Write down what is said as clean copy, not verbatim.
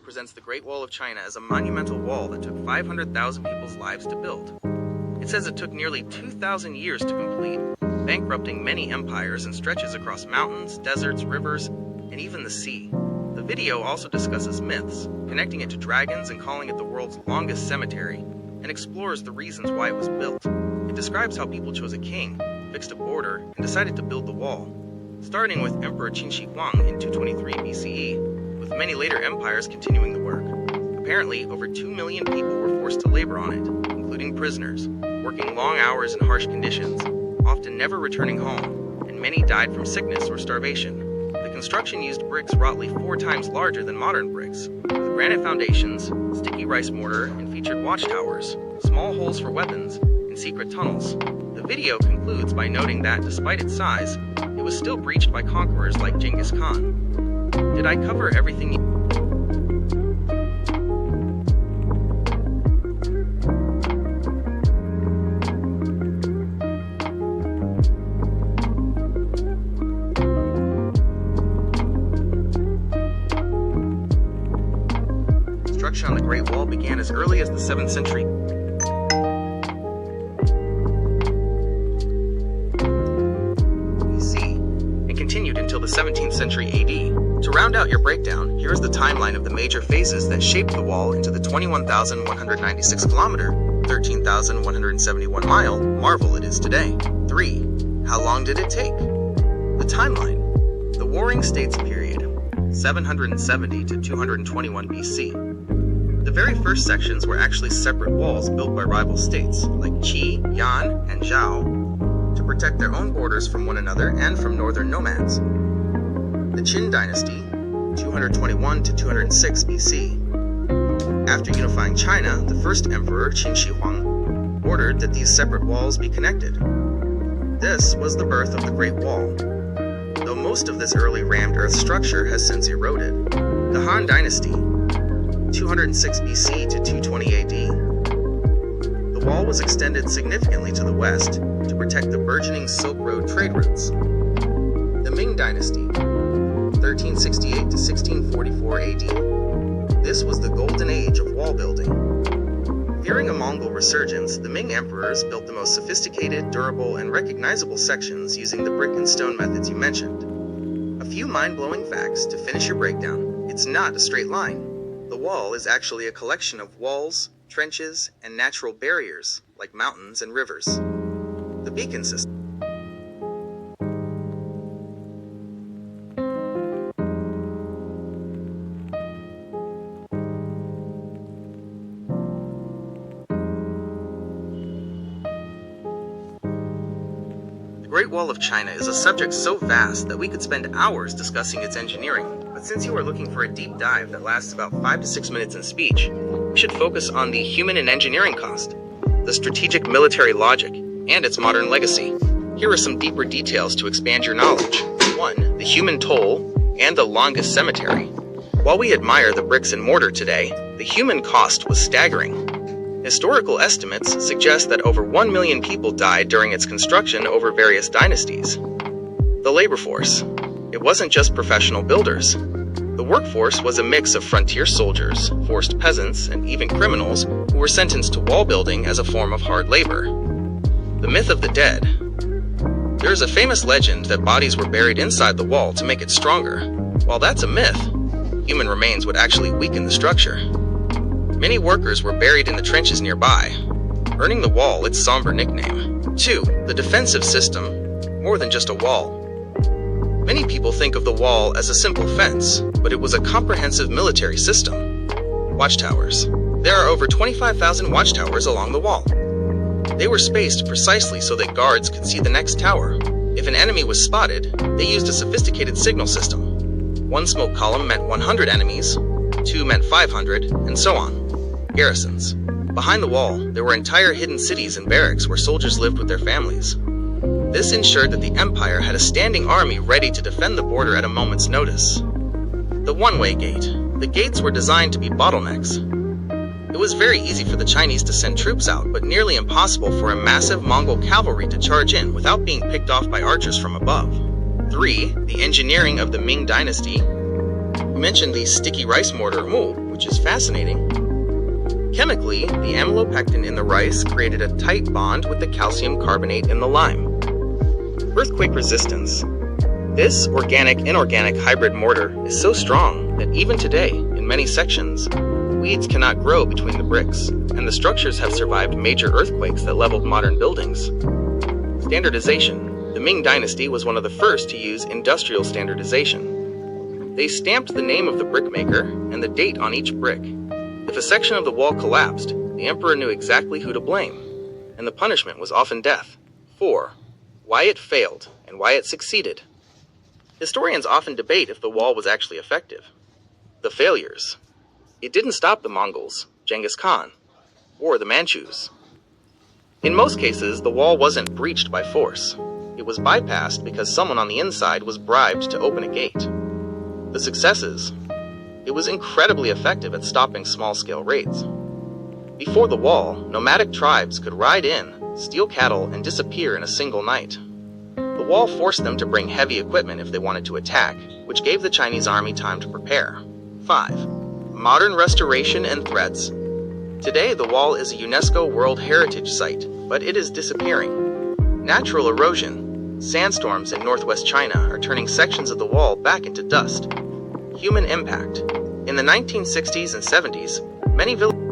presents the Great Wall of China as a monumental wall that took 500,000 people's lives to build. It says it took nearly 2,000 years to complete, bankrupting many empires and stretches across mountains, deserts, rivers, and even the sea. The video also discusses myths, connecting it to dragons and calling it the world's longest cemetery, and explores the reasons why it was built. It describes how people chose a king, fixed a border, and decided to build the wall, starting with Emperor Qin Shi Huang in 223 BCE, with many later empires continuing the work. Apparently, over 2 million people were forced to labor on it, including prisoners, working long hours in harsh conditions, often never returning home, and many died from sickness or starvation. The construction used bricks roughly 4 times larger than modern bricks, with granite foundations, sticky rice mortar, and featured watchtowers, small holes for weapons, and secret tunnels. The video concludes by noting that, despite its size, it was still breached by conquerors like Genghis Khan. Did I cover everything you... Construction on the Great Wall began as early as the 7th century BC and continued until the 17th century AD. To round out your breakdown, here is the timeline of the major phases that shaped the wall into the 21,196 kilometer, 13,171 mile marvel it is today. 3. How long did it take? The timeline. The Warring States period, 770 to 221 BC. The very first sections were actually separate walls built by rival states like Qi, Yan, and Zhao to protect their own borders from one another and from northern nomads. The Qin Dynasty, 221 to 206 BC. After unifying China, the first Emperor Qin Shi Huang ordered that these separate walls be connected. This was the birth of the Great Wall, though most of this early rammed earth structure has since eroded. The Han Dynasty, 206 BC to 220 AD. The wall was extended significantly to the west to protect the burgeoning Silk Road trade routes. The Ming Dynasty, 1368 to 1644 AD. This was the golden age of wall building. Fearing a Mongol resurgence, the Ming emperors built the most sophisticated, durable, and recognizable sections using the brick and stone methods you mentioned. A few mind-blowing facts to finish your breakdown. It's not a straight line. The wall is actually a collection of walls, trenches, and natural barriers, like mountains and rivers. The beacon system. The Great Wall of China is a subject so vast that we could spend hours discussing its engineering, but since you are looking for a deep dive that lasts about 5 to 6 minutes in speech, we should focus on the human and engineering cost, the strategic military logic, and its modern legacy. Here are some deeper details to expand your knowledge. 1. The human toll and the longest cemetery. While we admire the bricks and mortar today, the human cost was staggering. Historical estimates suggest that over 1 million people died during its construction over various dynasties. The labor force. It wasn't just professional builders. The workforce was a mix of frontier soldiers, forced peasants, and even criminals who were sentenced to wall building as a form of hard labor. The myth of the dead. There is a famous legend that bodies were buried inside the wall to make it stronger. While that's a myth, human remains would actually weaken the structure. Many workers were buried in the trenches nearby, earning the wall its somber nickname. 2. The defensive system, more than just a wall. Many people think of the wall as a simple fence, but it was a comprehensive military system. Watchtowers. There are over 25,000 watchtowers along the wall. They were spaced precisely so that guards could see the next tower. If an enemy was spotted, they used a sophisticated signal system. 1 smoke column meant 100 enemies, 2 meant 500, and so on. Garrisons. Behind the wall, there were entire hidden cities and barracks where soldiers lived with their families. This ensured that the empire had a standing army ready to defend the border at a moment's notice. The one-way gate. The gates were designed to be bottlenecks. It was very easy for the Chinese to send troops out, but nearly impossible for a massive Mongol cavalry to charge in without being picked off by archers from above. 3. The engineering of the Ming Dynasty. We mentioned the sticky rice mortar, which which is fascinating. Chemically, the amylopectin in the rice created a tight bond with the calcium carbonate in the lime. Earthquake resistance. This organic-inorganic hybrid mortar is so strong that even today, in many sections, weeds cannot grow between the bricks, and the structures have survived major earthquakes that leveled modern buildings. Standardization. The Ming Dynasty was one of the first to use industrial standardization. They stamped the name of the brickmaker and the date on each brick. If a section of the wall collapsed, the emperor knew exactly who to blame, and the punishment was often death. 4. Why it failed and why it succeeded. Historians often debate if the wall was actually effective. The failures. It didn't stop the Mongols, Genghis Khan, or the Manchus. In most cases, the wall wasn't breached by force. It was bypassed because someone on the inside was bribed to open a gate. The successes. It was incredibly effective at stopping small-scale raids. Before the wall, nomadic tribes could ride in, steal cattle, and disappear in a single night. The wall forced them to bring heavy equipment if they wanted to attack, which gave the Chinese army time to prepare. 5. Modern restoration and threats. Today, the wall is a UNESCO World Heritage Site, but it is disappearing. Natural erosion. Sandstorms in northwest China are turning sections of the wall back into dust. Human impact. In the 1960s and 70s, many villages